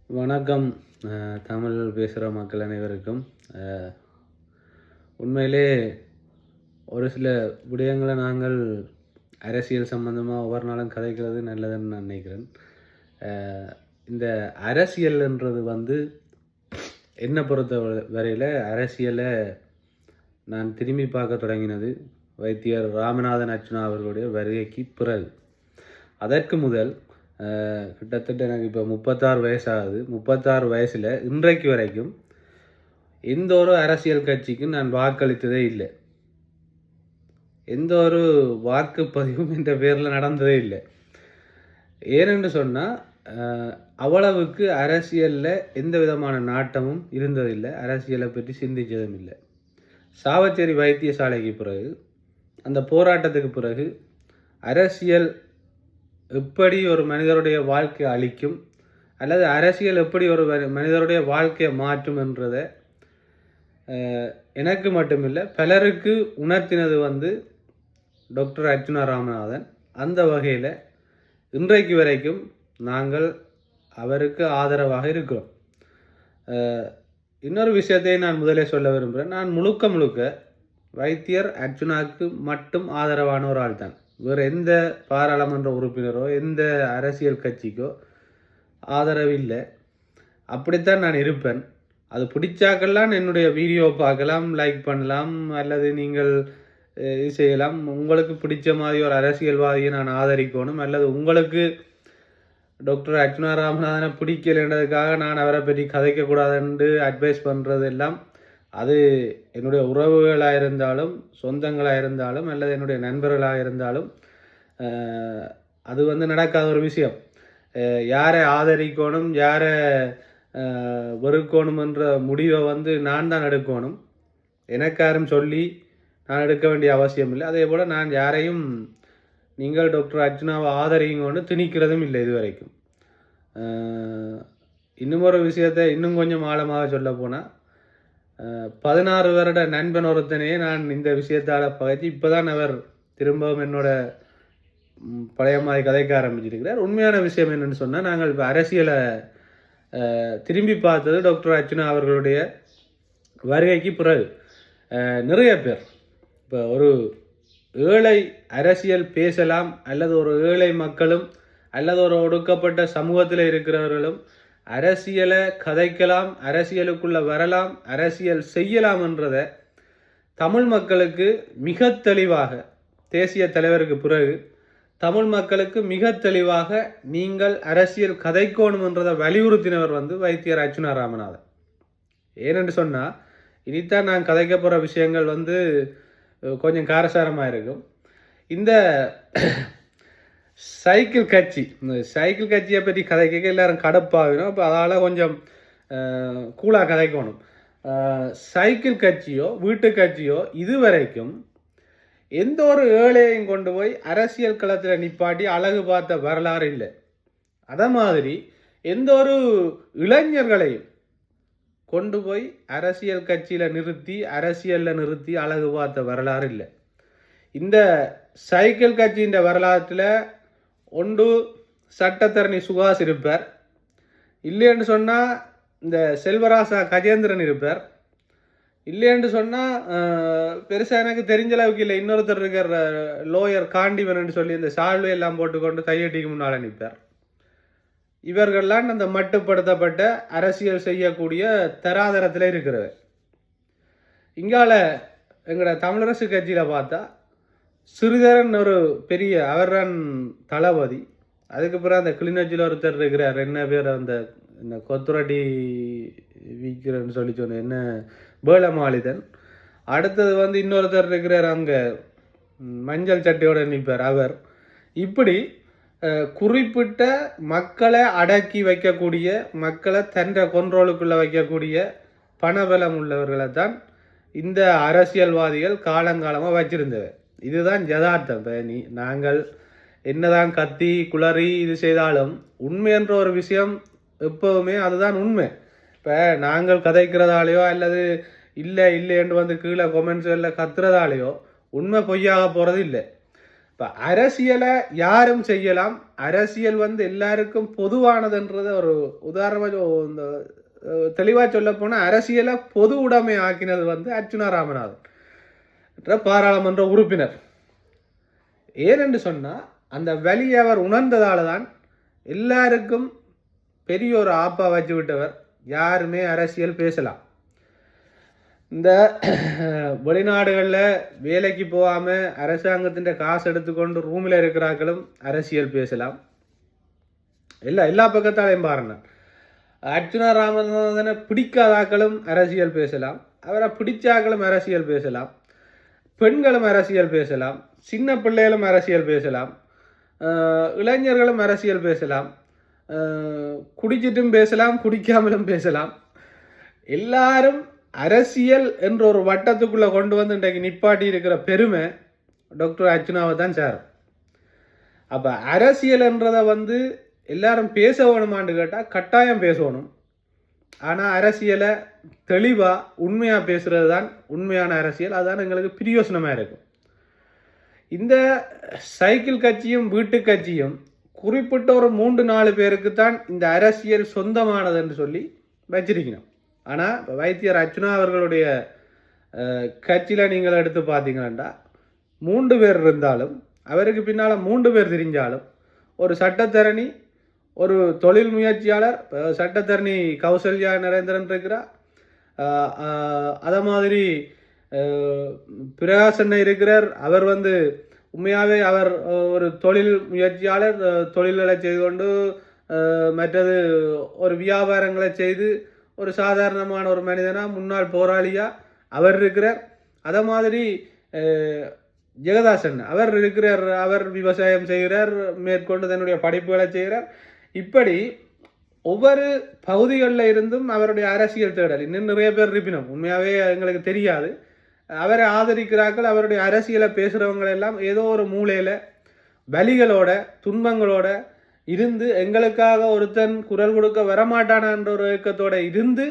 வணக்கம். தமிழ் பேசுகிற மக்கள் அனைவருக்கும் உண்மையிலே ஒரு சில விடயங்களை நாங்கள் அரசியல் சம்பந்தமாக ஒவ்வொரு நாளும் கதைக்கிறது நல்லதுன்னு நான் நினைக்கிறேன். இந்த அரசியல்ன்றது என்னை பொறுத்த வரையில் அரசியலை நான் திரும்பி பார்க்க தொடங்கினது வைத்தியர் ராமநாதன் அர்ச்சுனா அவர்களுடைய வருகைக்கு பிறகு. அதற்கு முதல் கிட்டத்தட்ட எனக்கு இப்போ 36 வயசாகுது. 36 வயசில் இன்றைக்கு வரைக்கும் எந்த ஒரு அரசியல் கட்சிக்கும் நான் வாக்களித்ததே இல்லை. எந்த ஒரு வாக்குப்பதிவும் என்ற பேரில் நடந்ததே இல்லை. ஏனென்று சொன்னால் அவ்வளவுக்கு அரசியலில் எந்த விதமான நாட்டமும் இருந்ததில்லை. அரசியலை பற்றி சிந்தித்ததும் இல்லை. சாவச்சேரி வைத்தியசாலைக்கு பிறகு, அந்த போராட்டத்துக்கு பிறகு அரசியல் எப்படி ஒரு மனிதருடைய வாழ்க்கையை அளிக்கும் அல்லது அரசியல் எப்படி ஒரு மனிதருடைய வாழ்க்கையை மாற்றும் என்றதை எனக்கு மட்டுமில்லை பலருக்கு உணர்த்தினது டாக்டர் அர்ச்சுனா ராமநாதன். அந்த வகையில் இன்றைக்கு வரைக்கும் நாங்கள் அவருக்கு ஆதரவாக இருக்கிறோம். இன்னொரு விஷயத்தை நான் முதலே சொல்ல விரும்புகிறேன். நான் முழுக்க வைத்தியர் அர்ச்சுனாவுக்கு மட்டும் ஆதரவான ஒரு ஆள் தான். வேறு எந்த பாராளுமன்ற உறுப்பினரோ எந்த அரசியல் கட்சிக்கோ ஆதரவு இல்லை. அப்படித்தான் நான் இருப்பேன். அது பிடிச்சாக்கெல்லாம் என்னுடைய வீடியோ பார்க்கலாம், லைக் பண்ணலாம், அல்லது நீங்கள் இது செய்யலாம். உங்களுக்கு பிடிச்ச மாதிரி ஒரு அரசியல்வாதியை நான் ஆதரிக்கணும், அல்லது உங்களுக்கு டாக்டர் அர்ச்சுனா ராமநாதனை பிடிக்கலைன்றதுக்காக நான் அவரை பற்றி கதைக்கக்கூடாதுன்னு அட்வைஸ் பண்ணுறது எல்லாம் அது என்னுடைய உறவுகளாக இருந்தாலும் சொந்தங்களாக இருந்தாலும் அல்லது என்னுடைய நண்பர்களாக இருந்தாலும் அது நடக்காத ஒரு விஷயம். யாரை ஆதரிக்கணும் யாரை வெறுக்கணும் என்ற முடிவை நான் தான் எடுக்கணும். எனக்கு யாரும் சொல்லி நான் எடுக்க வேண்டிய அவசியம் இல்லை. அதே போல் நான் யாரையும் நீங்கள் டாக்டர் அர்ச்சுனாவை ஆதரிங்கன்னு திணிக்கிறதும் இல்லை இதுவரைக்கும். இன்னும் ஒரு விஷயத்தை இன்னும் கொஞ்சம் ஆழமாக சொல்ல போனால் 16 வருட நண்பன் ஒருத்தனையே நான் இந்த விஷயத்தால் பகைச்சு இப்போ தான் அவர் திரும்பவும் என்னோட பழைய மாதிரி கதைக்க ஆரம்பிச்சிருக்கிறார். உண்மையான விஷயம் என்னென்னு சொன்னால், நாங்கள் இப்போ அரசியலை திரும்பி பார்த்தது டாக்டர் அர்ச்சுனா அவர்களுடைய வருகைக்கு பிறகு. நிறைய பேர் இப்போ ஒரு ஏழை அரசியல் பேசலாம் அல்லது ஒரு ஏழை மக்களும் அல்லது ஒரு ஒடுக்கப்பட்ட சமூகத்தில் இருக்கிறவர்களும் அரசியலை கதைக்கலாம், அரசியலுக்குள்ளே வரலாம், அரசியல் செய்யலாம் என்றதை தமிழ் மக்களுக்கு மிக தெளிவாக, தேசிய தலைவருக்கு பிறகு தமிழ் மக்களுக்கு மிக தெளிவாக நீங்கள் அரசியல் கதைக்கணும் என்றதை வலியுறுத்தினவர் வைத்தியர் அர்ச்சுனா ராமநாதன். ஏனென்று சொன்னால், இனித்தான் நான் கதைக்க போகிற விஷயங்கள் கொஞ்சம் காரசாரமாக இருக்கும். இந்த சைக்கிள் கட்சியை பற்றி கதைக்க எல்லாரும் கடுப்பாகணும். அப்போ அதால் கொஞ்சம் கூலாக கதைக்கணும். சைக்கிள் கட்சியோ வீட்டு கட்சியோ இதுவரைக்கும் எந்த ஒரு ஏழையையும் கொண்டு போய் அரசியல் களத்தில் நிப்பாட்டி அழகு பார்த்த வரலாறு இல்லை. அதே மாதிரி எந்த ஒரு இளைஞர்களையும் கொண்டு போய் அரசியல் கட்சியில் நிறுத்தி அழகு பார்த்த வரலாறு இல்லை. இந்த சைக்கிள் கட்சியின் வரலாற்றில் ஒன்று சட்டத்தரணி சுகாஸ் இருப்பார், இல்லைன்னு சொன்னால் இந்த செல்வராசா கஜேந்திரன் இருப்பார், இல்லைன்னு சொன்னால் பெருசாக எனக்கு தெரிஞ்ச அளவுக்கு இல்லை இன்னொருத்தர் இருக்கிற லோயர் காண்டிவன் சொல்லி இந்த சால்வை எல்லாம் போட்டுக்கொண்டு கையெட்டிக்கு முன்னால் நிற்பார். இவர்கள்லாம் அந்த மட்டுப்படுத்தப்பட்ட அரசியல் செய்யக்கூடிய தராதரத்தில் இருக்கிறவர். இங்கால எங்களோட தமிழரசு கட்சியில் பார்த்தா சிறிதரன் ஒரு பெரிய அவர்தான் தளபதி. அதுக்கு பிறகு அந்த கிளிநொச்சியில் ஒருத்தர் இருக்கிறார், என்ன பேர் அந்த என்ன கொத்துரடி விற்கிறன்னு சொல்லி சொன்ன என்ன பேலமாளிதன். அடுத்தது இன்னொருத்தர் இருக்கிறார் அங்கே மஞ்சள் சட்டையோடு நிற்பார் அவர். இப்படி குறிப்பிட்ட மக்களை அடக்கி வைக்கக்கூடிய, மக்களை தன்ற கொண்ட்ரோலுக்குள்ளே வைக்கக்கூடிய பணபலம் உள்ளவர்களை தான் இந்த அரசியல்வாதிகள் காலங்காலமாக வச்சிருந்தவர். இதுதான் யதார்த்தம். நாங்கள் என்னதான் கத்தி குளறி இது செய்தாலும் உண்மை என்ற ஒரு விஷயம் எப்பவுமே அதுதான் உண்மை. இப்போ நாங்கள் கதைக்கிறதாலேயோ அல்லது இல்லை என்று கீழே கொமெண்ட்ஸ்களில் கத்துறதாலேயோ உண்மை பொய்யாக போகிறது இல்லை. இப்போ அரசியலை யாரும் செய்யலாம். அரசியல் எல்லாருக்கும் பொதுவானதுன்றத ஒரு உதாரணமாக இந்த தெளிவாக சொல்ல போனால் அரசியலை பொது உடைமை ஆக்கினது அர்ச்சுனா ராமநாதன் என்ற பாராளுமன்ற உறுப்பினர். ஏனென்று சொன்னால் அந்த வழியை அவர் உணர்ந்ததால தான் எல்லாருக்கும் பெரிய ஒரு ஆப்பா வச்சு விட்டவர். யாருமே அரசியல் பேசலாம். இந்த வெளிநாடுகளில் வேலைக்கு போகாமல் அரசாங்கத்தின் காசு எடுத்துக்கொண்டு ரூமில் இருக்கிறார்களும் அரசியல் பேசலாம். எல்லா பக்கத்தாலையும் பாருங்க. அர்ச்சுனா ராமநாதனை பிடிக்காதாக்களும் அரசியல் பேசலாம். அவரை பிடிச்சாக்களும் அரசியல் பேசலாம். பெண்களும் அரசியல் பேசலாம். சின்ன பிள்ளைகளும் அரசியல் பேசலாம். இளைஞர்களும் அரசியல் பேசலாம். குடிச்சிட்டும் பேசலாம், குடிக்காமலும் பேசலாம். எல்லாரும் அரசியல் என்ற ஒரு வட்டத்துக்குள்ளே கொண்டு இன்றைக்கு நிப்பாட்டி இருக்கிற பெருமை டாக்டர் அர்ச்சுனாவை தான் சேரும். அப்போ அரசியல் என்றதை எல்லாரும் பேச வேணுமான்னு கேட்டால் கட்டாயம் பேசணும். ஆனால் அரசியலை தெளிவாக உண்மையாக பேசுகிறது தான் உண்மையான அரசியல். அதுதான் எங்களுக்கு பிரயோசனமாக இருக்கும். இந்த சைக்கிள் கட்சியும் வீட்டு கட்சியும் குறிப்பிட்ட ஒரு 3-4 பேருக்கு தான் இந்த அரசியல் சொந்தமானது என்று சொல்லி வச்சிருக்கணும். ஆனால் இப்போ வைத்தியர் அர்ச்சுனா அவர்களுடைய கட்சியில் நீங்கள் எடுத்து பார்த்தீங்கன்னா 3 பேர் இருந்தாலும் அவருக்கு பின்னால் 3 பேர் தெரிஞ்சாலும் ஒரு சட்டத்தரணி, ஒரு தொழில் முயற்சியாளர், சட்டத்தரணி கௌசல்யா நரேந்திரன் இருக்கிறார். அதை மாதிரி பிரகாசன் இருக்கிறார். அவர் உண்மையாகவே அவர் ஒரு தொழில் முயற்சியாளர், தொழில்களை செய்து கொண்டு மற்றது ஒரு வியாபாரங்களை செய்து ஒரு சாதாரணமான ஒரு மனிதனாக முன்னாள் போராளியாக அவர் இருக்கிறார். அதை மாதிரி ஜெகதாசன் அவர் இருக்கிறார். அவர் விவசாயம் செய்கிறார், மேற்கொண்டு தன்னுடைய படிப்புகளை செய்கிறார். இப்படி ஒவ்வொரு பகுதிகளில் இருந்தும் அவருடைய அரசியல் தேடல் இன்னும் நிறைய பேர் இருப்பினும் உண்மையாகவே எங்களுக்கு தெரியாது. அவரை ஆதரிக்கிறார்கள். அவருடைய அரசியலை பேசுகிறவங்க எல்லாம் ஏதோ ஒரு மூலையில் வலிகளோட துன்பங்களோட இருந்து எங்களுக்காக ஒருத்தன் குரல் கொடுக்க வரமாட்டானான்ற ஒரு இயக்கத்தோடு இருந்து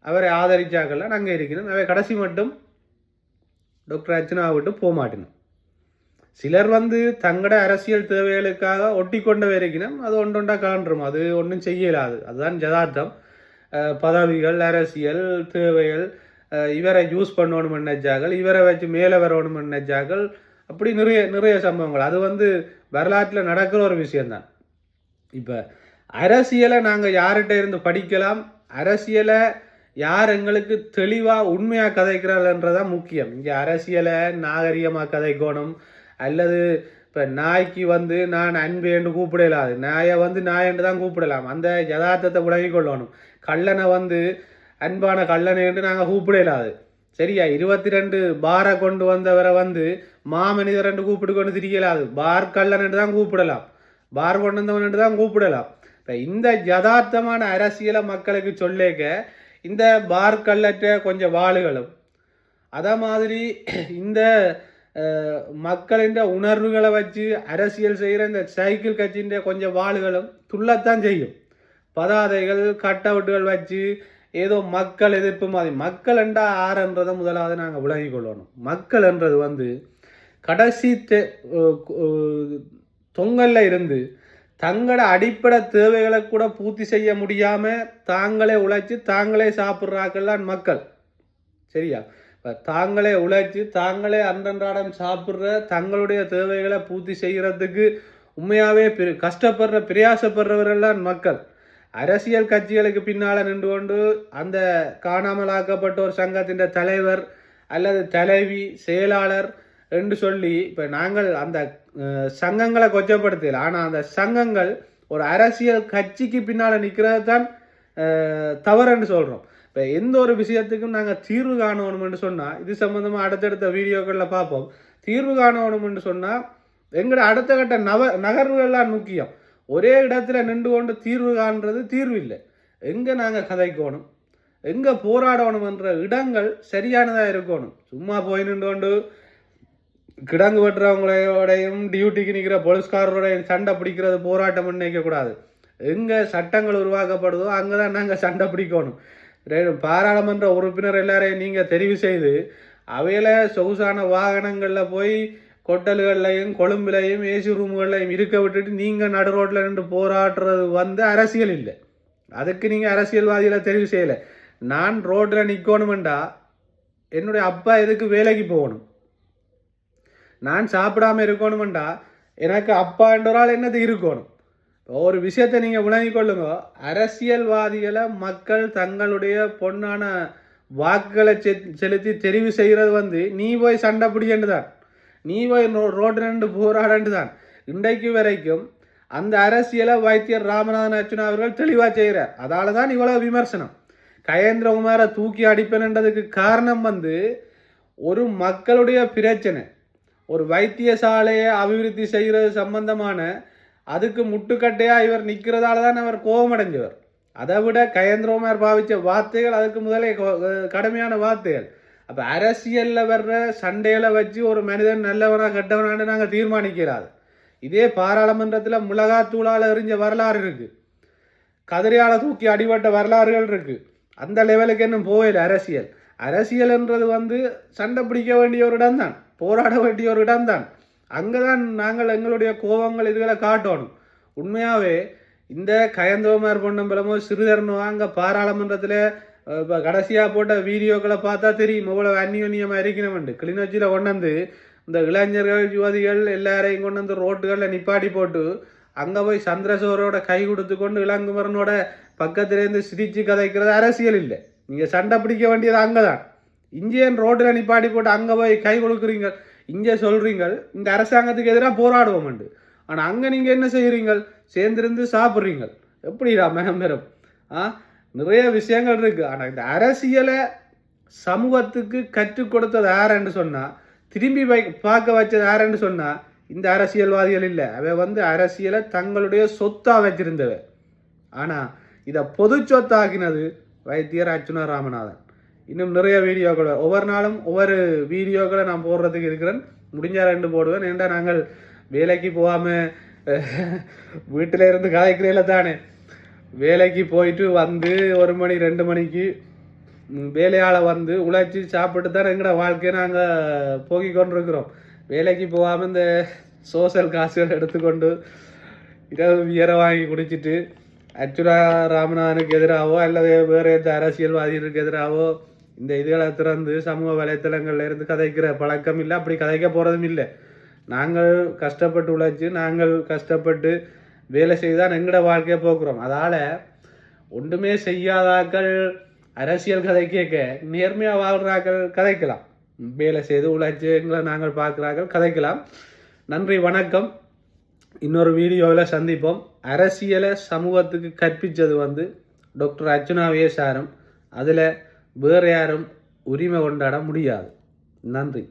அவரை ஆதரிச்சாக்கள்ல நாங்கள் இருக்கணும். அவை கடைசி மட்டும் டாக்டர் அர்ச்சுனாவை விட்டு போக மாட்டேனும். சிலர் தங்களோட அரசியல் தேவைகளுக்காக ஒட்டி கொண்டவே இருக்கணும். அது ஒன்றொண்டா கலண்டுரும். அது ஒன்றும் செய்யலாது. அதுதான் யதார்த்தம். பதவிகள், அரசியல் தேவைகள், இவரை யூஸ் பண்ணணும் நினைச்சார்கள், இவரை வச்சு மேலே வரணும் நினைச்சார்கள். அப்படி நிறைய சம்பவங்கள். அது வரலாற்றில் நடக்கிற ஒரு விஷயம்தான். இப்போ அரசியலை நாங்கள் யார்கிட்ட இருந்து படிக்கலாம், அரசியலை யார் எங்களுக்கு தெளிவாக உண்மையாக கதைக்கிறாள்ன்றதான் முக்கியம். இங்கே அரசியலை நாகரிகமாக கதைக்கணும். அல்லது இப்போ நாய்க்கு நான் அன்பேண்டு கூப்பிடலாது, நாயை நாயன்று தான் கூப்பிடலாம். அந்த யதார்த்தத்தை விலகி கொள்ளணும். கள்ளனை அன்பான கள்ளனை என்று நாங்கள் கூப்பிடலாது. சரியா? 22 பாரை கொண்டு வந்தவரை மாமனிதர் என்று கூப்பிட்டு கொண்டு திரிக்கலாது. பார் கள்ளன் என்று தான் கூப்பிடலாம், பார் கொண்டு வந்தவன் என்று தான் கூப்பிடலாம். இப்போ இந்த யதார்த்தமான அரசியலை மக்களுக்கு சொல்லேக்க இந்த பார் கள்ளற்ற கொஞ்சம் வாளுகளும், அதை மாதிரி இந்த மக்களின் உணர்வுகளை வச்சு அரசியல் செய்கிற இந்த சைக்கிள் கட்சியின் கொஞ்சம் வாளுகளும் துள்ளத்தான் செய்யும். பதாதைகள், கட் அவுட்டுகள் வச்சு ஏதோ மக்கள் எதிர்ப்பு மாதிரி. மக்கள் என்றா ஆறுன்றதை முதலாவது நாங்கள் விலகி கொள்ளணும். மக்கள் என்றது கடைசி தொங்கல்ல இருந்து தங்களோட அடிப்படை தேவைகளை கூட பூர்த்தி செய்ய முடியாமல் தாங்களே உழைச்சி தாங்களே சாப்பிட்றாக்கெல்லாம் மக்கள். சரியா? தாங்களே உழைச்சி தாங்களே அன்றன்றாடம் சாப்பிட்ற தங்களுடைய தேவைகளை பூர்த்தி செய்கிறதுக்கு உண்மையாகவே கஷ்டப்படுற பிரயாசப்படுறவர்கள்லாம் மக்கள். அரசியல் கட்சிகளுக்கு பின்னால் நின்று கொண்டு அந்த காணாமலாக்கப்பட்ட ஒரு சங்கத்தின் தலைவர் அல்லது தலைவி, செயலாளர் என்று சொல்லி இப்போ நாங்கள் அந்த சங்கங்களை கொச்சப்படுத்தல. ஆனால் அந்த சங்கங்கள் ஒரு அரசியல் கட்சிக்கு பின்னால் நிற்கிறது தான் தவறுன்னு சொல்கிறோம். இப்போ எந்த ஒரு விஷயத்துக்கும் நாங்கள் தீர்வு காணணும்னு சொன்னால், இது சம்மந்தமாக அடுத்தடுத்த வீடியோக்களில் பார்ப்போம். தீர்வு காணணும்னு சொன்னால் எங்களோட அடுத்த கட்ட நகர்வுகள்லாம் முக்கியம். ஒரே இடத்துல நின்று கொண்டு தீர்வு காண்றது தீர்வு இல்லை. எங்கே நாங்கள் கதைக்கணும், எங்கே போராடணும்ன்ற இடங்கள் சரியானதாக இருக்கணும். சும்மா போய் நின்று கொண்டு கிடங்கு வெட்டுறவங்களோடையும் டியூட்டிக்கு நிற்கிற போலீஸ்காரரோடையும் சண்டை பிடிக்கிறது போராட்டம் நினைக்கக்கூடாது. எங்கே சட்டங்கள் உருவாக்கப்படுதோ அங்கே தான் நாங்கள் சண்டை பிடிக்கணும். பாராளுமன்ற உறுப்பினர் எல்லாரையும் நீங்கள் தெரிவு செய்து அவையில் சொகுசான வாகனங்களில் போய் கொட்டல்கள்லையும் கொழும்புலையும் ஏசி ரூம்கள்லையும் இருக்க விட்டுட்டு நீங்கள் நடு ரோட்டில் நின்று போராடுறது வந்து அரசியல் இல்லை. அதுக்கு நீங்கள் அரசியல்வாதிகளை தெரிவு செய்யலை. நான் ரோட்டில் நிற்கணுமெண்டா என்னுடைய அப்பா எதுக்கு வேலைக்கு போகணும், நான் சாப்பிடாமல் இருக்கணுமெண்டா எனக்கு அப்பா என்றால் என்னது இருக்கணும். ஒரு விஷயத்தை நீங்கள் விளங்கிக் கொள்ளுங்க, அரசியல்வாதிகளை மக்கள் தங்களுடைய பொன்னான வாக்குகளை செலுத்தி தெரிவு செய்கிறது வந்து நீ போய் சண்டை பிடிக்கண்டு தான், நீ போய் ரோட்டில் நின்று போராடண்டு தான். இன்றைக்கு வரைக்கும் அந்த அரசியலை வைத்தியர் ராமநாதன் அர்ச்சுனா அவர்கள் தெளிவாக செய்கிறார். அதால தான் இவ்வளவு விமர்சனம். கயேந்திரகுமாரை தூக்கி அடிப்பேன்ன்றதுக்கு காரணம் வந்து ஒரு மக்களுடைய பிரச்சனை, ஒரு வைத்தியசாலையை அபிவிருத்தி செய்கிறது சம்பந்தமான அதுக்கு முட்டுக்கட்டையாக இவர் நிற்கிறதால தான் அவர் கோபமடைஞ்சவர். அதை விட கயேந்திரகுமார் பாவித்த வார்த்தைகள் அதுக்கு முதலே கடுமையான வார்த்தைகள். அப்போ அரசியலில் வர்ற சண்டைகளை வச்சு ஒரு மனிதன் நல்லவனா கெட்டவனான்னு நாங்கள் தீர்மானிக்கிறாது. இதே பாராளுமன்றத்தில் மிளகாத்தூளால் எறிஞ்ச வரலாறு இருக்குது, கதிரையால் தூக்கி அடிபட்ட வரலாறுகள் இருக்குது. அந்த லெவலுக்கு இன்னும் போயில அரசியல். அரசியல்ன்றது வந்து சண்டை பிடிக்க வேண்டிய ஒரு இடம்தான், போராட வேண்டிய ஒரு இடம்தான். அங்கே தான் நாங்கள் எங்களுடைய கோபங்கள் இதுகளை காட்டணும். உண்மையாகவே இந்த கயந்தோமார் பொன்னம்பலமோ சிறுதரனோ அங்கே பாராளுமன்றத்தில் இப்போ கடைசியாக போட்ட வீடியோக்களை பார்த்தா தெரியும் இவ்வளோ அந்நியோன்யமாக இருக்கணும்ண்டு. கிளிநொச்சியில் கொண்டு வந்து இந்த இளைஞர்கள் யுவதிகள் எல்லாரையும் கொண்டு வந்து ரோட்டுகளில் நிப்பாட்டி போட்டு அங்கே போய் சந்திரசோரோட கை கொடுத்து கொண்டு இளங்குமரனோட பக்கத்துலேருந்து சிரிச்சு கதைக்கிறது அரசியல் இல்லை. நீங்கள் சண்டை பிடிக்க வேண்டியது அங்கே தான். இங்கேயும் ரோட்டில் நிப்பாட்டி போட்டு அங்கே போய் கை கொடுக்குறீங்க, இங்கே சொல்கிறீங்க இந்த அரசாங்கத்துக்கு எதிராக போராடுவோம்ண்டு. ஆனால் அங்கே நீங்கள் என்ன செய்கிறீங்க, சேர்ந்திருந்து சாப்பிட்றீங்க. எப்படிடா மேம்பெரும்? நிறைய விஷயங்கள் இருக்குது. ஆனால் இந்த அரசியலை சமூகத்துக்கு கற்றுக் கொடுத்தது யாருன்னு சொன்னால், திரும்பி பார்க்க வச்சது யாருன்னு சொன்னால் இந்த அரசியல்வாதிகள் இல்லை. அவை வந்து அரசியலை தங்களுடைய சொத்தாக வச்சிருந்தவை. ஆனால் இதை பொது சொத்தாக்கினது வைத்தியர் அர்ச்சுனா ராமநாதன். இன்னும் நிறைய வீடியோக்கள் ஒவ்வொரு நாளும் ஒவ்வொரு வீடியோக்களை நான் போடுறதுக்கு இருக்கிறேன். முடிஞ்சால் 2 போடுவேன். ஏன்டா நாங்கள் வேலைக்கு போகாமல் வீட்டில் இருந்து கதைக்கிறீங்கள தானே, வேலைக்கு போயிட்டு வந்து 1 மணி 2 மணிக்கு வேலையால் வந்து உழைச்சி சாப்பிட்டு தான் எங்களோட வாழ்க்கையை நாங்கள் போக்கி கொண்டிருக்கிறோம். வேலைக்கு போகாமல் இந்த சோசியல் காசுகள் எடுத்துக்கொண்டு இரவு வியரை வாங்கி குடிச்சிட்டு அர்ச்சுனா ராமநாதனுக்கு எதிராகவோ அல்லது வேறு எந்த அரசியல்வாதிகளுக்கு எதிராகவோ இந்த இதுகளை திறந்து சமூக வலைத்தளங்கள்ல இருந்து கதைக்கிற பழக்கம் இல்லை. அப்படி கதைக்க போகிறதும் இல்லை. நாங்கள் கஷ்டப்பட்டு உழைச்சி நாங்கள் கஷ்டப்பட்டு வேலை செய்துதான் எங்களோட வாழ்க்கையை போக்குறோம். அதால் ஒன்றுமே செய்யாதாக்கள் அரசியல் கதை கேட்க நேர்மையாக வாழ்கிறாக்கள் கதைக்கலாம். வேலை செய்து உழைச்சி எங்களை நாங்கள் பார்க்குறாக்கள் கதைக்கலாம். நன்றி, வணக்கம். இன்னொரு வீடியோவில் சந்திப்போம். அரசியலை சமூகத்துக்கு கற்பித்தது வந்து டாக்டர் அர்ச்சுனாவே சாரும். அதில் வேறு யாரும் உரிமை கொண்டாட முடியாது. நன்றி.